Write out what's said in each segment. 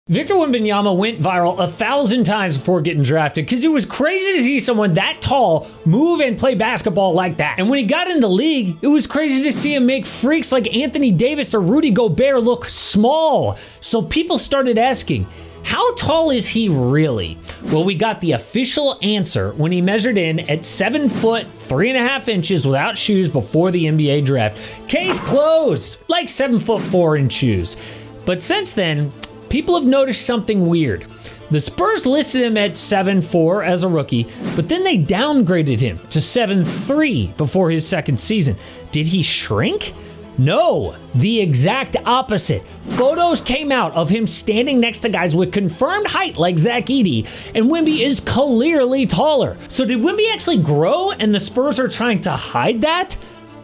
Victor Wembanyama went viral 1,000 times before getting drafted because it was crazy to see someone that tall move and play basketball like that. And when he got in the league, it was crazy to see him make freaks like Anthony Davis or Rudy Gobert look small. So people started asking, how tall is he really? Well, we got the official answer when he measured in at 7 foot 3.5 inches without shoes before the NBA draft. Case closed, like 7 foot 4 in shoes. But since then, people have noticed something weird. The Spurs listed him at 7'4" as a rookie, but then they downgraded him to 7'3" before his second season. Did he shrink? No, the exact opposite. Photos came out of him standing next to guys with confirmed height like Zach Edey, and Wemby is clearly taller. So did Wemby actually grow and the Spurs are trying to hide that?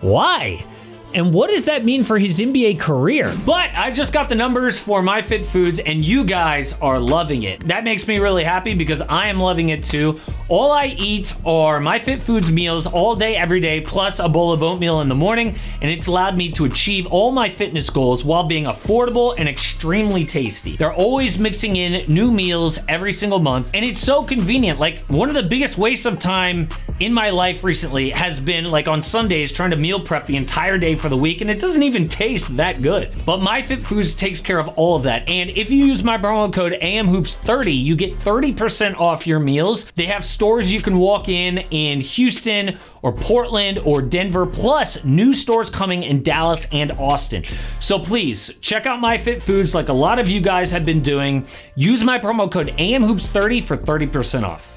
Why? And what does that mean for his NBA career? But I just got the numbers for MyFitFoods and you guys are loving it. That makes me really happy because I am loving it too. All I eat are MyFitFoods meals all day, every day, plus a bowl of oatmeal in the morning, and it's allowed me to achieve all my fitness goals while being affordable and extremely tasty. They're always mixing in new meals every single month, and it's so convenient. Like, one of the biggest wastes of time in my life recently has been like on Sundays trying to meal prep the entire day for the week, and it doesn't even taste that good. But MyFitFoods takes care of all of that, and if you use my promo code AMHOOPS30, you get 30% off your meals. They have stores you can walk in Houston or Portland or Denver, plus new stores coming in Dallas and Austin. So please check out MyFitFoods like a lot of you guys have been doing. Use my promo code AMHOOPS30 for 30% off.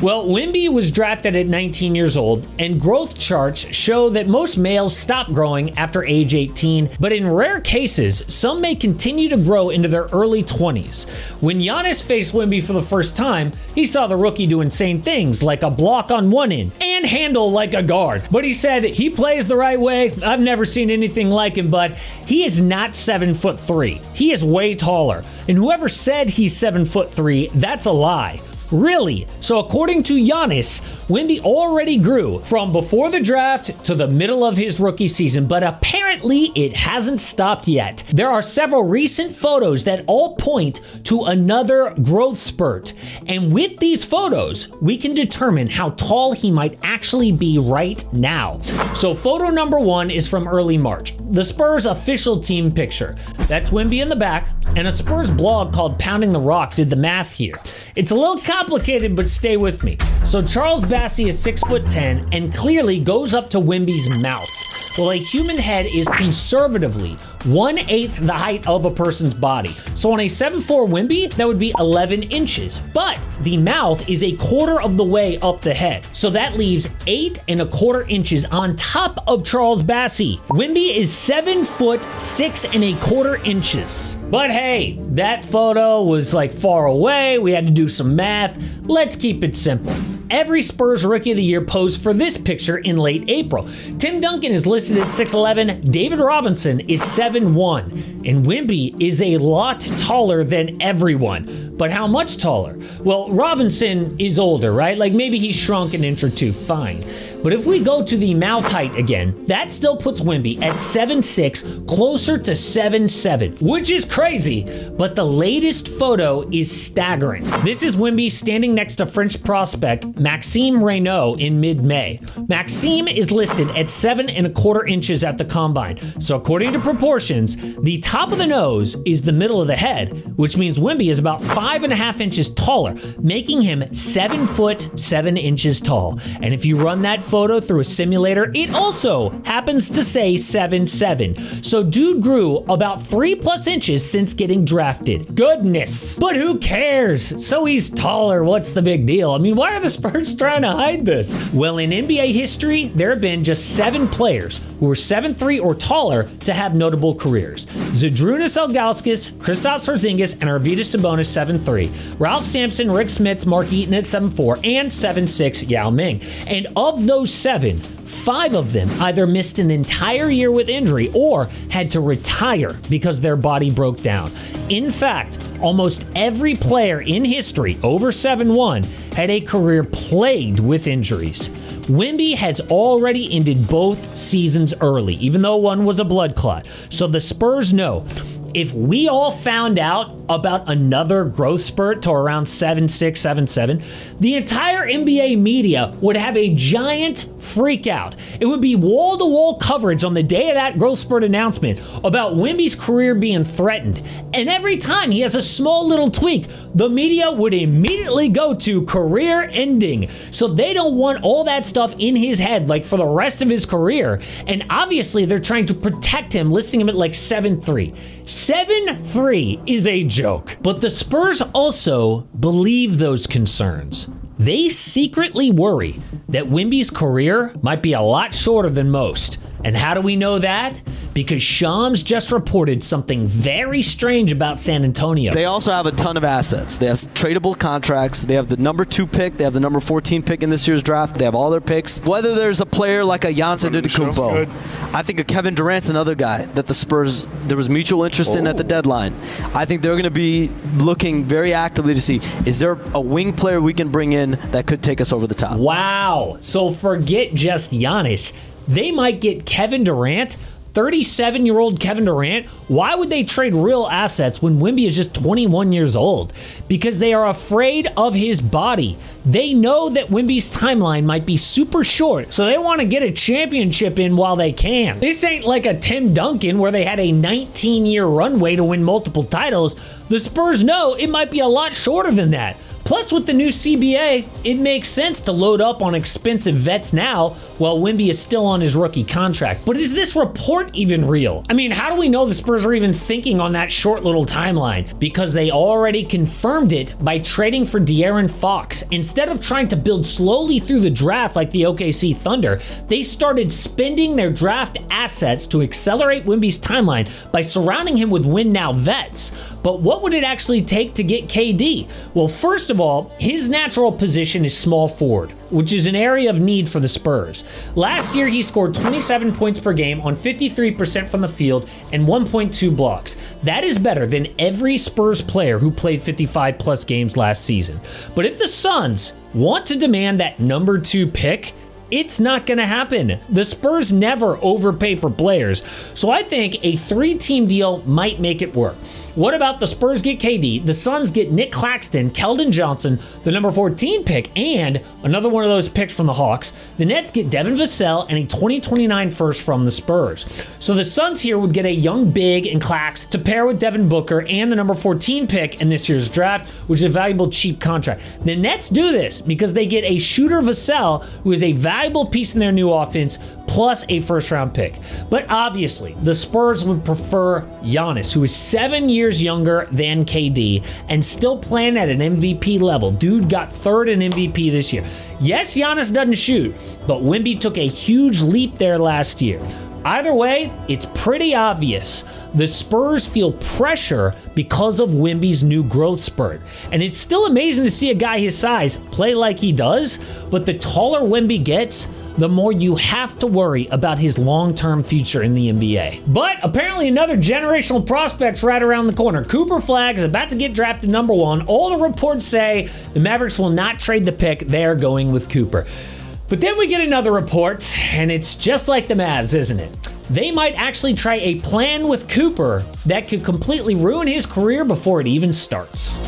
Well, Wemby was drafted at 19 years old, and growth charts show that most males stop growing after age 18, but in rare cases, some may continue to grow into their early 20s. When Giannis faced Wemby for the first time, he saw the rookie do insane things like a block on one end and handle like a guard. But he said he plays the right way. I've never seen anything like him, but he is not 7'3". He is way taller. And whoever said he's 7'3", that's a lie. Really? So according to Giannis, Wemby already grew from before the draft to the middle of his rookie season, but apparently it hasn't stopped yet. There are several recent photos that all point to another growth spurt. And with these photos, we can determine how tall he might actually be right now. So photo number 1 is from early March, the Spurs official team picture. That's Wemby in the back, and a Spurs blog called Pounding the Rock did the math here. It's a little complicated, but stay with me. So Charles Bassey is 6'10" and clearly goes up to Wemby's mouth. Well, a human head is conservatively 1/8 the height of a person's body. So on a 7'4" Wemby, that would be 11 inches. But the mouth is a quarter of the way up the head. So that leaves 8¼ inches on top of Charles Bassey. Wemby is 7 foot 6¼ inches. But hey, that photo was like far away. We had to do some math. Let's keep it simple. Every Spurs Rookie of the Year posed for this picture in late April. Tim Duncan is listed at 6'11", David Robinson is 7'1", and Wemby is a lot taller than everyone. But how much taller? Well, Robinson is older, right? Like maybe he shrunk an inch or two, fine. But if we go to the mouth height again, that still puts Wemby at 7'6", closer to 7'7", which is crazy, but the latest photo is staggering. This is Wemby standing next to French prospect Maxime Reynaud in mid-May. Maxime is listed at 7¼ inches at the combine. So according to proportions, the top of the nose is the middle of the head, which means Wemby is about 5.5 inches taller, making him 7 foot 7 inches tall. And if you run that photo through a simulator, it also happens to say 7'7". So dude grew about 3+ inches since getting drafted. Goodness. But who cares? So he's taller. What's the big deal? I mean, why are the Spurs trying to hide this? Well, in NBA history, there have been just 7 players who were 7'3" or taller to have notable careers. Zydrunas Ilgauskas, Kristaps Porzingis, and Arvydas Sabonis 7'3", Ralph Sampson, Rick Smits, Mark Eaton at 7'4", and 7'6" Yao Ming. And of those 7, 5 of them either missed an entire year with injury or had to retire because their body broke down. In fact, almost every player in history over 7'1" had a career plagued with injuries. Wemby has already ended both seasons early, even though one was a blood clot. So the Spurs know, if we all found out about another growth spurt to around 7'6", 7'7", the entire NBA media would have a giant freak out. It would be wall-to-wall coverage on the day of that growth spurt announcement about Wemby's career being threatened. And every time he has a small little tweak, the media would immediately go to career ending. So they don't want all that stuff in his head like for the rest of his career. And obviously they're trying to protect him, listing him at like 7'3". 7'3" is a joke. But the Spurs also believe those concerns. They secretly worry that Wemby's career might be a lot shorter than most. And how do we know that? Because Shams just reported something very strange about San Antonio. They also have a ton of assets. They have tradable contracts. They have the number 2 pick. They have the number 14 pick in this year's draft. They have all their picks. Whether there's a player like a Giannis Antetokounmpo, I think a Kevin Durant's another guy that the Spurs, there was mutual interest in at the deadline. I think they're going to be looking very actively to see, is there a wing player we can bring in that could take us over the top? Wow. So forget just Giannis. They might get Kevin Durant, 37-year-old Kevin Durant. Why would they trade real assets when Wemby is just 21 years old? Because they are afraid of his body. They know that Wemby's timeline might be super short, so they want to get a championship in while they can. This ain't like a Tim Duncan where they had a 19-year runway to win multiple titles. The Spurs know it might be a lot shorter than that. Plus, with the new CBA, it makes sense to load up on expensive vets now while Wemby is still on his rookie contract. But is this report even real? I mean, how do we know the Spurs are even thinking on that short little timeline? Because they already confirmed it by trading for De'Aaron Fox. Instead of trying to build slowly through the draft like the OKC Thunder, they started spending their draft assets to accelerate Wemby's timeline by surrounding him with win-now vets. But what would it actually take to get KD? Well, first of all, his natural position is small forward, which is an area of need for the Spurs. Last year, he scored 27 points per game on 53% from the field and 1.2 blocks. That is better than every Spurs player who played 55 plus games last season. But if the Suns want to demand that number 2 pick, it's not going to happen. The Spurs never overpay for players, so I think a 3-team deal might make it work. What about the Spurs get KD, the Suns get Nick Claxton, Keldon Johnson, the number 14 pick, and another one of those picks from the Hawks. The Nets get Devin Vassell and a 2029 first from the Spurs. So the Suns here would get a young big and Clax to pair with Devin Booker and the number 14 pick in this year's draft, which is a valuable cheap contract. The Nets do this because they get a shooter Vassell, who is a valuable piece in their new offense, plus a first-round pick. But obviously, the Spurs would prefer Giannis, who is 7 years younger than KD and still playing at an MVP level. Dude got 3rd in MVP this year. Yes, Giannis doesn't shoot, but Wemby took a huge leap there last year. Either way, it's pretty obvious. The Spurs feel pressure because of Wemby's new growth spurt. And it's still amazing to see a guy his size play like he does, but the taller Wemby gets, the more you have to worry about his long-term future in the NBA. But apparently another generational prospect's right around the corner. Cooper Flagg is about to get drafted number 1. All the reports say the Mavericks will not trade the pick. They're going with Cooper. But then we get another report, and it's just like the Mavs, isn't it? They might actually try a plan with Cooper that could completely ruin his career before it even starts.